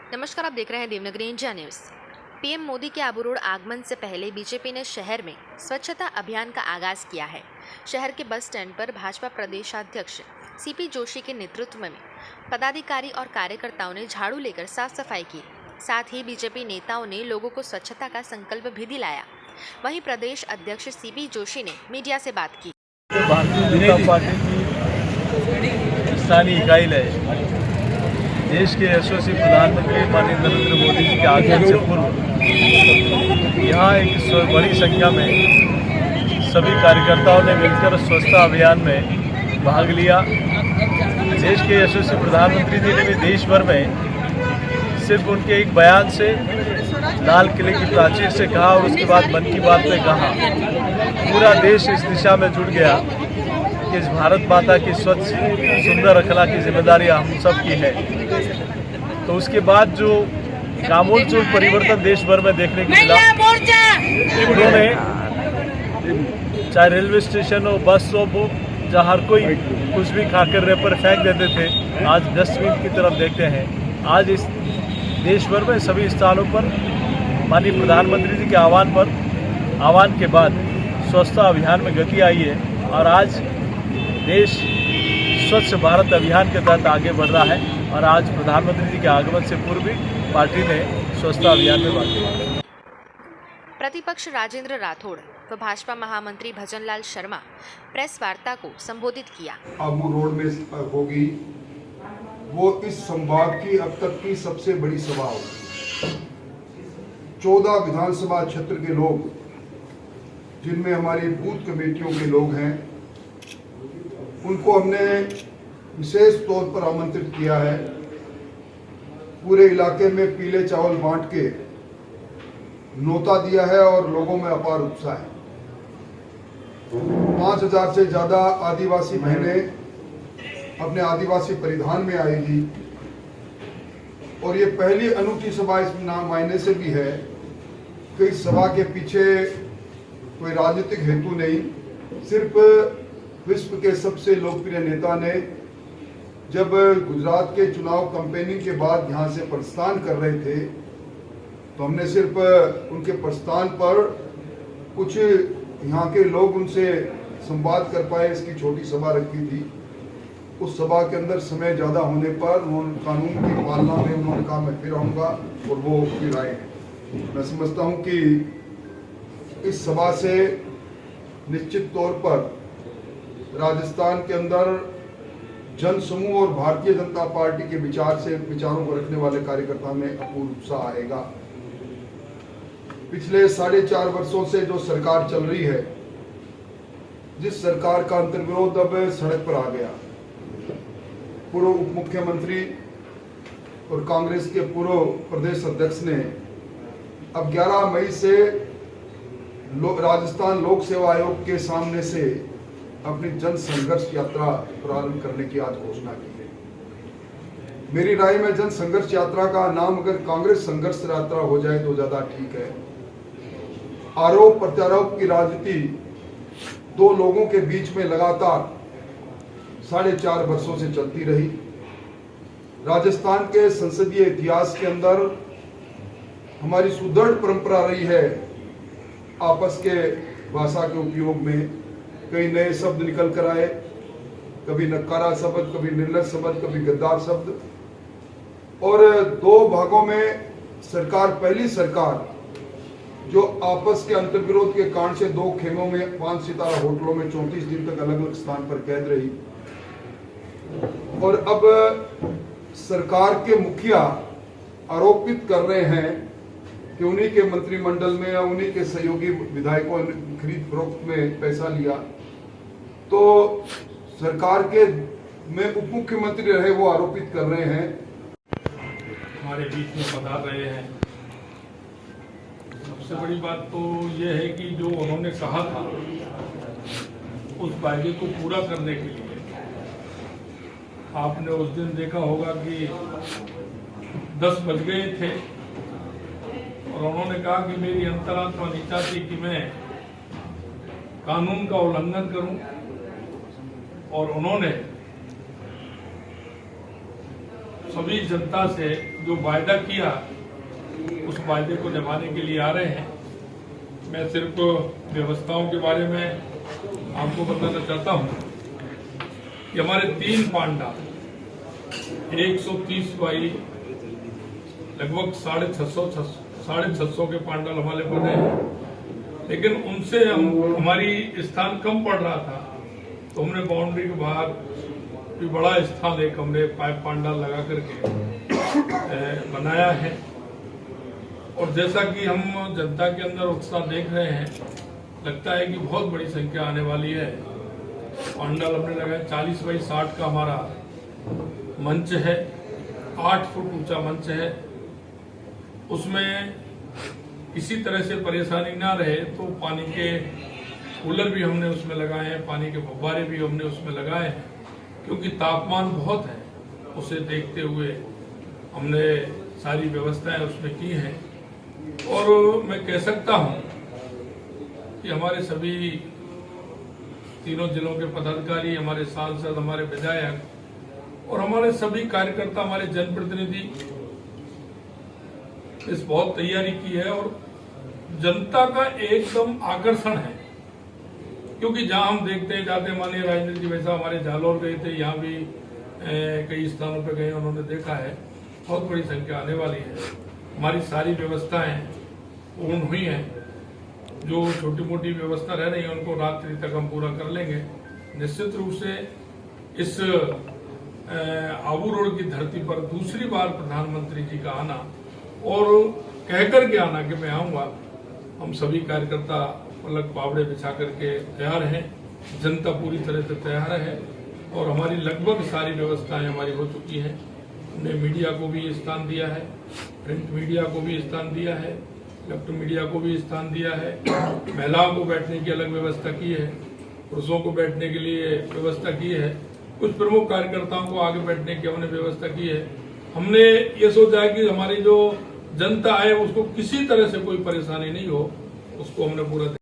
नमस्कार, आप देख रहे हैं Devanagari India news. PM Modi के आबू रोड आगमन से पहले बीजेपी ने शहर में स्वच्छता अभियान का आगाज किया है। शहर के बस स्टैंड पर भाजपा प्रदेशाध्यक्ष सीपी जोशी के नेतृत्व में पदाधिकारी और कार्यकर्ताओं ने झाड़ू लेकर साफ सफाई की। साथ ही बीजेपी नेताओं ने लोगों को स्वच्छता का संकल्प भी दिलाया। वहीं प्रदेश अध्यक्ष सीपी जोशी ने मीडिया से बात की। भारतीय जनता पार्टी की स्थानीय इकाई है देश के यशस्वी प्रधानमंत्री माननीय नरेंद्र मोदी जी के आगमन से पूर्व यहाँ एक बड़ी संख्या में सभी कार्यकर्ताओं ने मिलकर स्वच्छता अभियान में भाग लिया। देश के यशस्वी प्रधानमंत्री जी ने भी देश भर में सिर्फ उनके एक बयान से लाल किले की प्राचीर से कहा और उसके बाद मन की बात में कहा, पूरा देश इस दिशा में जुट गया कि इस भारत माता की स्वच्छ सुंदर रखना की जिम्मेदारी हम सब की है। तो उसके बाद जो आमूलचूल परिवर्तन देश भर में देखने को मिला, उन्होंने चाहे रेलवे स्टेशन हो, बस हो, जहाँ हर कोई कुछ भी खाकर रेपर फेंक देते थे, आज डस्टबिन की तरफ देखते हैं। आज इस देश भर में सभी स्थानों पर माननीय प्रधानमंत्री जी के आह्वान के बाद स्वच्छता अभियान में गति आई है और आज देश स्वच्छ भारत अभियान के तहत आगे बढ़ रहा है। और आज प्रधानमंत्री जी के आगमन से पूर्व भी पार्टी ने स्वच्छता अभियान में भाग लिया। प्रतिपक्ष राजेंद्र राठौड़ व भाजपा महामंत्री भजनलाल शर्मा प्रेस वार्ता को संबोधित किया। आबू रोड में होगी, वो इस संभाग की अब तक की सबसे बड़ी सभा होगी। 14 विधानसभा क्षेत्र के लोग, जिनमें हमारी बूथ कमेटियों के लोग हैं, उनको हमने विशेष तौर पर आमंत्रित किया है। पूरे इलाके में पीले चावल बांट के न्योता दिया है और लोगों में अपार उत्साह है। 5000 से ज्यादा आदिवासी बहनें अपने आदिवासी परिधान में आएगी और ये पहली अनूठी सभा इस मायने से भी है कि इस सभा के पीछे कोई राजनीतिक हेतु नहीं, सिर्फ विश्व के सबसे लोकप्रिय नेता ने जब गुजरात के चुनाव कैंपेनिंग के बाद यहाँ से प्रस्थान कर रहे थे, तो हमने सिर्फ उनके प्रस्थान पर कुछ यहाँ के लोग उनसे संवाद कर पाए, इसकी छोटी सभा रखी थी। उस सभा के अंदर समय ज़्यादा होने पर उन्होंने कानून की पालना में उन्होंने कहा मैं फिर आऊँगा और वो फिर आए। मैं समझता हूँ कि इस सभा से निश्चित तौर पर राजस्थान के अंदर जन समूह और भारतीय जनता पार्टी के विचारों को रखने वाले कार्यकर्ता में अपूर्व उत्साह आएगा। पिछले 4.5 वर्षों से जो सरकार चल रही है, जिस सरकार का अंतर्विरोध अब सड़क पर आ गया, पूर्व उप मुख्यमंत्री और कांग्रेस के पूर्व प्रदेश अध्यक्ष ने अब 11 मई से राजस्थान लोक सेवा आयोग के सामने से अपनी जन संघर्ष यात्रा प्रारंभ करने की आज घोषणा की है। मेरी राय में जन संघर्ष यात्रा का नाम अगर कांग्रेस संघर्ष यात्रा हो जाए तो ज्यादा ठीक है। आरोप प्रत्यारोप की राजनीति दो लोगों के बीच में लगातार 4.5 वर्षों से चलती रही। राजस्थान के संसदीय इतिहास के अंदर हमारी सुदृढ़ परंपरा रही है आपस के भाषा के उपयोग में। कई नए शब्द निकल कर आए, कभी नकारा शब्द, कभी निर्लज शब्द, कभी गद्दार शब्द। और 2 भागों में सरकार, पहली सरकार जो आपस के अंतर्विरोध के कारण से 2 खेमों में 5 सितारा होटलों में 34 दिन तक अलग अलग स्थान पर कैद रही। और अब सरकार के मुखिया आरोपित कर रहे हैं कि उन्हीं के मंत्रिमंडल में या उन्हीं के सहयोगी विधायकों ने खरीद फरोख्त में पैसा लिया। तो सरकार के में उप मुख्यमंत्री रहे वो आरोपित कर रहे हैं, हमारे बीच में पधार रहे हैं। सबसे बड़ी बात तो ये है कि जो उन्होंने कहा था उस वायदे को पूरा करने के लिए आपने उस दिन देखा होगा कि 10 बज गए थे और उन्होंने कहा कि मेरी अंतरात्मा नहीं चाहती कि मैं कानून का उल्लंघन करूं, और उन्होंने सभी जनता से जो वायदा किया उस वायदे को निभाने के लिए आ रहे हैं। मैं सिर्फ व्यवस्थाओं के बारे में आपको बताना चाहता हूं कि हमारे 3 पांडा 130 बाई लगभग 650 के पांडाल हमारे बने हैं, लेकिन उनसे हमारी स्थान कम पड़ रहा था, तो हमने बाउंड्री के बाहर भी बड़ा स्थान एक हमने पाइप पांडाल लगा करके बनाया है। और जैसा कि हम जनता के अंदर उत्साह देख रहे हैं, लगता है कि बहुत बड़ी संख्या आने वाली है। पांडाल हमने लगाया 40 बाई 60 का हमारा मंच है, 8 फुट ऊंचा मंच है। उसमें किसी तरह से परेशानी ना रहे तो पानी के कूलर भी हमने उसमें लगाए हैं, पानी के फव्वारे भी हमने उसमें लगाए हैं, क्योंकि तापमान बहुत है। उसे देखते हुए हमने सारी व्यवस्थाएं उसमें की हैं। और मैं कह सकता हूं कि हमारे सभी तीनों जिलों के पदाधिकारी, हमारे सांसद, हमारे विधायक और हमारे सभी कार्यकर्ता, हमारे जनप्रतिनिधि इस बहुत तैयारी की है और जनता का एकदम आकर्षण है। क्योंकि जहां हम देखते जाते, माननीय राजेंद्र जी वैसा हमारे जालौर गए थे, यहाँ भी कई स्थानों पर गए, उन्होंने देखा है बहुत बड़ी संख्या आने वाली है। हमारी सारी व्यवस्थाएं पूर्ण हुई हैं। जो छोटी मोटी व्यवस्था रह रही है उनको रात्रि तक हम पूरा कर लेंगे। निश्चित रूप से इस आबू रोड की धरती पर दूसरी बार प्रधानमंत्री जी का आना और कहकर के आना कि मैं आऊंगा, हम सभी कार्यकर्ता पलक पावड़े बिछा करके तैयार हैं। जनता पूरी तरह से तैयार है और हमारी लगभग सारी व्यवस्थाएं हमारी हो चुकी हैं। हमने मीडिया को भी स्थान दिया है, प्रिंट मीडिया को भी स्थान दिया है, इलेक्ट्रॉनिक मीडिया को भी स्थान दिया है। महिलाओं को बैठने की अलग व्यवस्था की है, पुरुषों को बैठने के लिए व्यवस्था की है, कुछ प्रमुख कार्यकर्ताओं को आगे बैठने की हमने व्यवस्था की है। हमने ये सोचा है कि हमारी जो जनता है उसको किसी तरह से कोई परेशानी नहीं हो, उसको हमने पूरा